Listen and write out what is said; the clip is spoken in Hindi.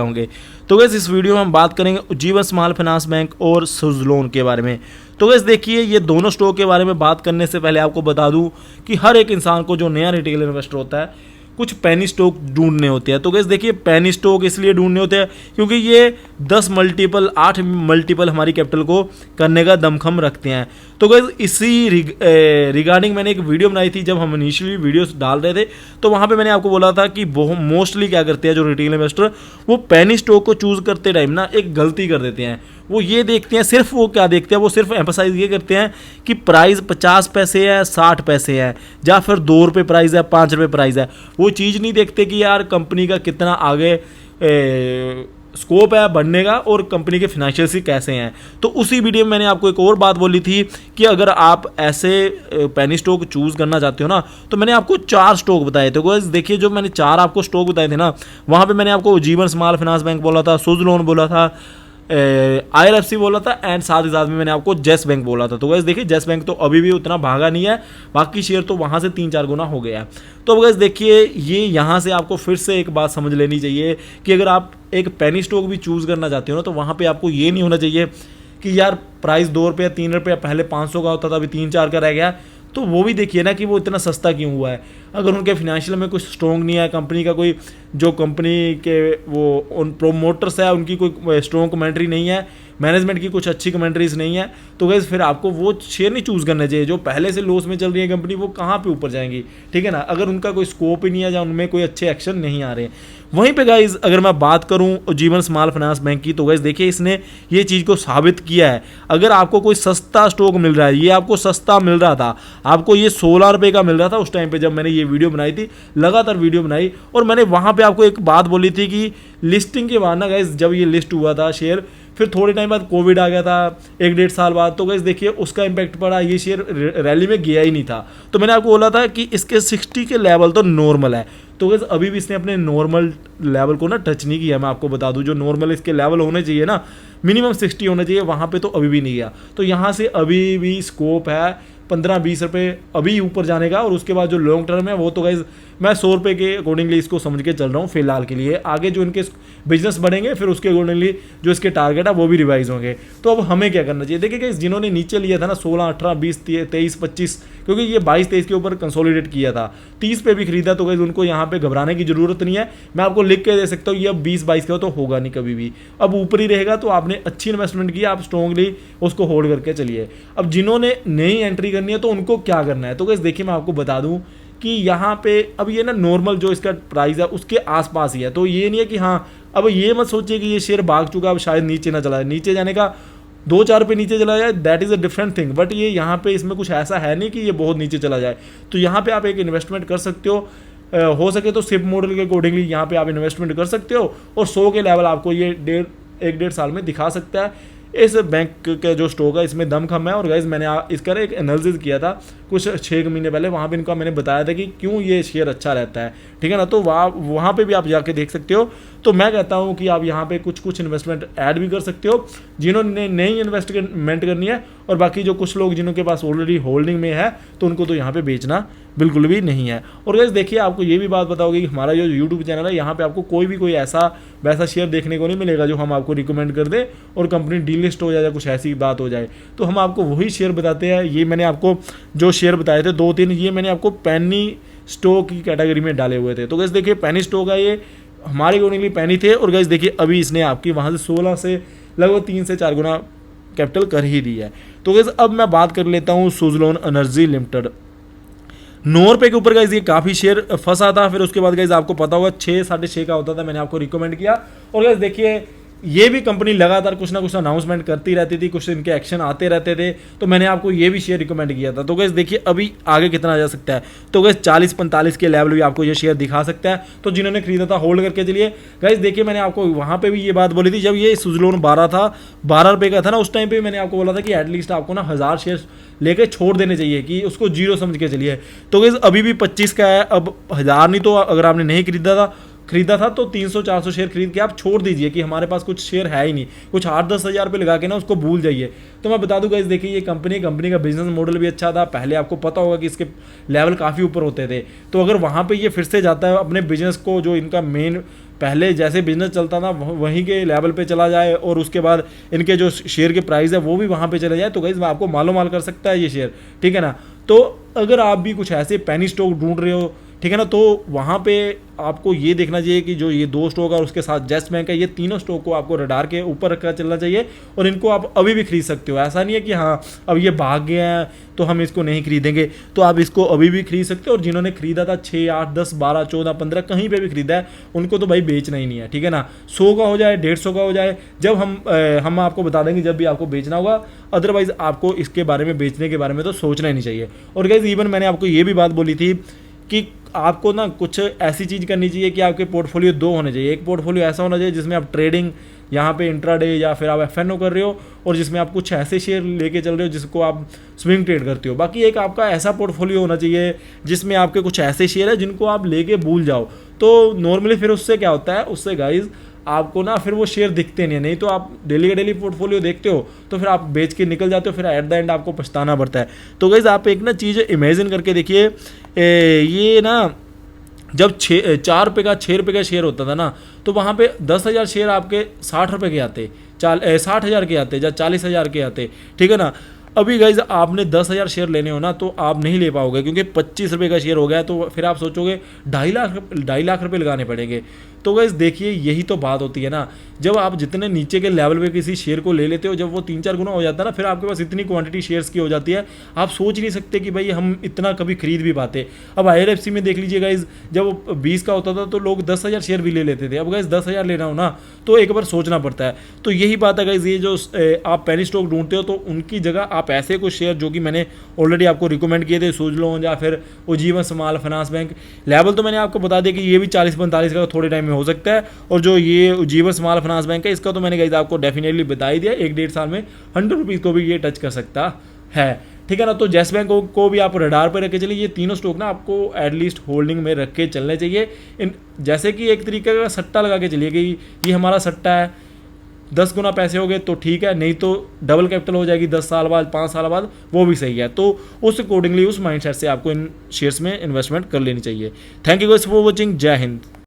होंगे। तो गैस इस वीडियो में हम बात करेंगे उज्जीवन स्मॉल फाइनेंस बैंक और सुज़लोन के बारे में। तो गैस देखिए, ये दोनों स्टॉक के बारे में बात करने से पहले आपको बता दूं कि हर एक इंसान को जो नया रिटेल इन्वेस्टर होता है कुछ पेनी स्टॉक ढूंढने होते हैं। तो गैस देखिए, पेनी स्टॉक इसलिए ढूंढने होते हैं क्योंकि ये 10 मल्टीपल 8 मल्टीपल हमारी कैपिटल को करने का दमखम रखते हैं। तो गैस इसी रिगार्डिंग मैंने एक वीडियो बनाई थी। जब हम इनिशियली वीडियोस डाल रहे थे तो वहाँ पे मैंने आपको बोला था कि मोस्टली क्या करते हैं जो रिटेल इन्वेस्टर, वो पेनी स्टॉक को चूज़ करते टाइम ना एक गलती कर देते हैं। वो ये देखते हैं, सिर्फ वो क्या देखते हैं, वो सिर्फ एम्फसाइज ये करते हैं कि प्राइस 50 पैसे है, 60 पैसे है, या फिर 2 रुपये प्राइस है, 5 रुपये प्राइस है। वो चीज़ नहीं देखते कि यार कंपनी का कितना आगे स्कोप है बढ़ने का और कंपनी के फाइनेंशियल्स ही कैसे हैं। तो उसी वीडियो में मैंने आपको एक और बात बोली थी कि अगर आप ऐसे पेनी स्टॉक चूज़ करना चाहते हो ना, तो मैंने आपको 4 स्टॉक बताए थे। गाइस देखिए, जो मैंने 4 आपको स्टॉक बताए थे ना, वहाँ पे मैंने आपको उज्जीवन स्मॉल फाइनेंस बैंक बोला था, सुज़लोन बोला था, IRFC बोला था, एंड साथ ही साथ में मैंने आपको जेस बैंक बोला था। तो गैस देखिए, जेस बैंक तो अभी भी उतना भागा नहीं है, बाकी शेयर तो वहाँ से 3-4 गुना हो गया है। तो अब गैस देखिए, ये यहाँ से आपको फिर से एक बात समझ लेनी चाहिए कि अगर आप एक पेनी स्टॉक भी चूज़ करना चाहते हो ना, तो वहाँ पर आपको ये नहीं होना चाहिए कि यार प्राइस 2 रुपये 3 रुपये, पहले 500 का होता था, अभी 3-4 का रह गया। तो वो भी देखिए ना कि वो इतना सस्ता क्यों हुआ है। अगर उनके फाइनेंशियल में कुछ स्ट्रॉन्ग नहीं है, कंपनी का कोई जो कंपनी के वो उन प्रोमोटर्स है उनकी कोई स्ट्रॉन्ग कमेंट्री नहीं है, मैनेजमेंट की कुछ अच्छी कमेंट्रीज नहीं है, तो गैस फिर आपको वो शेयर नहीं चूज़ करना चाहिए। जो पहले से लॉस में चल रही है कंपनी, वो कहाँ पे ऊपर जाएंगी, ठीक है ना, अगर उनका कोई स्कोप ही नहीं है या उनमें कोई अच्छे एक्शन नहीं आ रहे। वहीं पे गाइज अगर मैं बात करूं उज्जीवन स्मॉल फाइनेंस बैंक की, तो गाइज देखिए, इसने ये चीज़ को साबित किया है। अगर आपको कोई सस्ता स्टॉक मिल रहा है, ये आपको सस्ता मिल रहा था, आपको ये 16 रुपये का मिल रहा था उस टाइम पे जब मैंने ये वीडियो बनाई थी, लगातार वीडियो बनाई, और मैंने वहाँ पे आपको एक बात बोली थी कि लिस्टिंग के बाद ना गाइज, जब ये लिस्ट हुआ था शेयर, फिर थोड़े टाइम बाद कोविड आ गया था, 1-1.5 साल बाद, तो गाइस देखिए उसका इम्पैक्ट पड़ा, ये शेयर रैली में गया ही नहीं था। तो मैंने आपको बोला था कि इसके 60 के लेवल तो नॉर्मल है। तो गाइस अभी भी इसने अपने नॉर्मल लेवल को ना टच नहीं किया। मैं आपको बता दूं, जो नॉर्मल इसके लेवल होने चाहिए ना, मिनिमम 60 होना चाहिए, वहाँ पे तो अभी भी नहीं गया। तो यहाँ से अभी भी स्कोप है 15-20 रुपये अभी ऊपर जाने का, और उसके बाद जो लॉन्ग टर्म है वो तो गाइज मैं 100 रुपये के अकॉर्डिंगली इसको समझ के चल रहा हूँ फिलहाल के लिए। आगे जो इनके बिजनेस बढ़ेंगे फिर उसके अकॉर्डिंगली जो इसके टारगेट है वो भी रिवाइज होंगे। तो अब हमें क्या करना चाहिए, देखिए गाइस, जिन्होंने नीचे लिया था ना 16, 18, 20, 23, 25, क्योंकि ये 22-23 के ऊपर कंसोलिडेट किया था, 30 पे भी खरीदा, तो गाइस उनको यहाँ पे घबराने की जरूरत नहीं है। मैं आपको लिख के दे सकता हूँ, ये अब 20-22 का तो होगा नहीं कभी भी, अब ऊपर ही रहेगा। तो आपने अच्छी इन्वेस्टमेंट की, आप स्ट्रॉन्गली उसको होल्ड करके चलिए। अब जिन्होंने नई एंट्री करनी है तो उनको क्या करना है, तो गाइस देखिए, मैं आपको बता दूं कि यहाँ पे अब ये ना नॉर्मल जो इसका प्राइस है उसके आसपास ही है। तो ये नहीं है कि हाँ, अब ये मत सोचिए कि ये शेयर भाग चुका, अब शायद नीचे ना चला जाए, नीचे जाने का 2-4 पे नीचे चला जाए, that is a different thing. But ये यहाँ पे इसमें कुछ ऐसा है नहीं कि ये बहुत नीचे चला जाए। तो यहाँ पे आप एक इन्वेस्टमेंट कर सकते हो सके तो सिप मॉडल के अकॉर्डिंगली यहाँ पे आप इन्वेस्टमेंट कर सकते हो, और 100 के लेवल आपको ये 1-1.5 साल में दिखा सकता है। इस बैंक का जो स्टॉक है इसमें दम खम है। और गाइज मैंने इसका एक एनालिसिस किया था कुछ 6 महीने पहले, वहाँ पे इनका मैंने बताया था कि क्यों ये शेयर अच्छा रहता है, ठीक है ना। तो वहाँ पे भी आप जाके देख सकते हो। तो मैं कहता हूँ कि आप यहाँ पे कुछ इन्वेस्टमेंट ऐड भी कर सकते हो जिन्होंने नई इन्वेस्टमेंट करनी है, और बाकी जो कुछ लोग जिनके पास ऑलरेडी होल्डिंग में है तो उनको तो यहाँ पे बेचना बिल्कुल भी नहीं है। और गाइस देखिए, आपको ये भी बात बताओगे कि हमारा जो यूट्यूब चैनल है, यहाँ पे आपको कोई ऐसा वैसा शेयर देखने को नहीं मिलेगा जो हम आपको रिकमेंड कर दें और कंपनी डीलिस्ट हो जाए या कुछ ऐसी बात हो जाए। तो हम आपको वही शेयर बताते हैं। ये मैंने आपको जो शेयर बताए थे 2-3, ये मैंने आपको पेनी स्टॉक की कैटेगरी में डाले हुए थे। तो गाइस देखिए, पेनी स्टॉक है, ये हमारे अकॉर्डिंगली पेनी थे, और गाइस देखिए अभी इसने आपकी वहाँ से 16 से लगभग 3 से 4 गुना कैपिटल कर ही दी है। तो गाइस अब मैं बात कर लेता हूँ सुज़लोन एनर्जी लिमिटेड। 9 रुपये के ऊपर गाइस ये काफ़ी शेयर फंसा था, फिर उसके बाद गाइस आपको पता होगा 6-6.5 का होता था, मैंने आपको रिकमेंड किया। और गाइस देखिए, ये भी कंपनी लगातार कुछ ना कुछ अनाउंसमेंट करती रहती थी, कुछ इनके एक्शन आते रहते थे, तो मैंने आपको ये भी शेयर रिकमेंड किया था। तो गाइस देखिए, अभी आगे कितना जा सकता है, तो गाइस 40-45 के लेवल भी आपको ये शेयर दिखा सकता है। तो जिन्होंने खरीदा था होल्ड करके चलिए। गाइस देखिए, मैंने आपको वहाँ पे भी ये बात बोली थी, जब ये सुज़लोन 12 रुपये का था ना, उस टाइम पे मैंने आपको बोला था कि एटलीस्ट आपको ना 1000 शेयर लेके छोड़ देने चाहिए, कि उसको जीरो समझ के चलिए। तो गाइस अभी भी 25 का है, अब 1000 नहीं तो अगर आपने नहीं खरीदा था तो 300-400 शेयर खरीद के आप छोड़ दीजिए कि हमारे पास कुछ शेयर है ही नहीं, कुछ 8-10 हज़ार रुपये लगा के ना उसको भूल जाइए। तो मैं बता दूं गाइस, देखिए ये कंपनी का बिजनेस मॉडल भी अच्छा था, पहले आपको पता होगा कि इसके लेवल काफ़ी ऊपर होते थे। तो अगर वहाँ पे ये फिर से जाता है अपने बिजनेस को, जो इनका मेन पहले जैसे बिजनेस चलता था वहीं के लेवल पे चला जाए और उसके बाद इनके जो शेयर के प्राइस है वो भी वहाँ पे चले जाए, तो गाइस आपको मालो माल कर सकता है ये शेयर, ठीक है ना। तो अगर आप भी कुछ ऐसे पेनी स्टॉक ढूंढ रहे हो, ठीक है ना, तो वहाँ पे आपको ये देखना चाहिए कि जो ये 2 स्टॉक और उसके साथ जेस बैंक है, ये तीनों स्टॉक को आपको रडार के ऊपर रखकर चलना चाहिए और इनको आप अभी भी खरीद सकते हो। ऐसा नहीं है कि हाँ अब ये भाग गया है तो हम इसको नहीं खरीदेंगे, तो आप इसको अभी भी खरीद सकते हो। और जिन्होंने खरीदा था 6, 8, 10, 12, 14, 15 कहीं पे भी खरीदा है, उनको तो भाई बेचना ही नहीं है, ठीक है ना। 100 का हो जाए, 150 का हो जाए, जब हम आपको बता देंगे जब भी आपको बेचना होगा, अदरवाइज आपको इसके बारे में, बेचने के बारे में तो सोचना ही नहीं चाहिए। और गाइस इवन मैंने आपको ये भी बात बोली थी कि आपको ना कुछ ऐसी चीज़ करनी चाहिए कि आपके पोर्टफोलियो 2 होने चाहिए। एक पोर्टफोलियो ऐसा होना चाहिए जिसमें आप ट्रेडिंग यहाँ पे इंट्राडे या फिर आप एफएनओ कर रहे हो और जिसमें आप कुछ ऐसे शेयर लेके चल रहे हो जिसको आप स्विंग ट्रेड करते हो। बाकी एक आपका ऐसा पोर्टफोलियो होना चाहिए जिसमें आपके कुछ ऐसे शेयर है जिनको आप लेके भूल जाओ। तो नॉर्मली फिर उससे क्या होता है, उससे गाइज आपको ना फिर वो शेयर दिखते नहीं तो आप डेली का डेली पोर्टफोलियो देखते हो तो फिर आप बेच के निकल जाते हो, फिर एट द एंड आपको पछताना पड़ता है। तो गाइज आप एक ना चीज़ इमेजिन करके देखिए, ये ना जब 4 रुपये का 6 रुपये का शेयर होता था ना, तो वहाँ पे 10,000 शेयर आपके 60 रुपये के आते, 60,000 के आते या 40,000 के आते, ठीक है ना। अभी गाइज आपने 10,000 शेयर लेने हो ना तो आप नहीं ले पाओगे, क्योंकि 25 रुपये का शेयर हो गया, तो फिर आप सोचोगे 2.5 लाख रुपये लगाने पड़ेंगे। तो गाइज देखिए यही तो बात होती है ना, जब आप जितने नीचे के लेवल पे किसी शेयर को ले लेते हो, जब वो 3-4 गुना हो जाता है ना, फिर आपके पास इतनी क्वांटिटी शेयर्स की हो जाती है, आप सोच नहीं सकते कि भाई हम इतना कभी खरीद भी पाते। अब IRFC में देख लीजिए गाइज, जब वो 20 का होता था तो लोग 10,000 शेयर भी ले लेते थे। अब गाइज 10,000 लेना हो ना तो एक बार सोचना पड़ता है। तो यही बात है गाइज, ये जो आप पेनी स्टॉक ढूंढते हो तो उनकी जगह आप ऐसे कुछ शेयर जो कि मैंने ऑलरेडी आपको रिकमेंड किए थे, सुजलोन या फिर Ujjivan small finance bank, level तो मैंने आपको बता दिया कि ये भी 40-45 का थोड़े टाइम में हो सकता है। और जो ये उज्जीवन स्मॉल फाइनेंस बैंक है, इसका तो मैंने गाइस आपको डेफिनेटली बता ही दिया, 1-1.5 साल में 100 रुपीज़ को भी ये टच कर सकता है, ठीक है ना। तो जेस बैंक को भी आप रडार पर रख के चलिए। ये तीनों स्टॉक ना आपको एटलीस्ट होल्डिंग में रख के चलने चाहिए। जैसे कि एक तरीके का सट्टा लगा के चलिए कि ये हमारा सट्टा है, 10 गुना पैसे हो गए तो ठीक है, नहीं तो डबल कैपिटल हो जाएगी 10 साल बाद, 5 साल बाद, वो भी सही है। तो उस अकॉर्डिंगली, उस माइंडसेट से आपको इन शेयर्स में इन्वेस्टमेंट कर लेनी चाहिए। Thank you guys for watching. जय हिंद।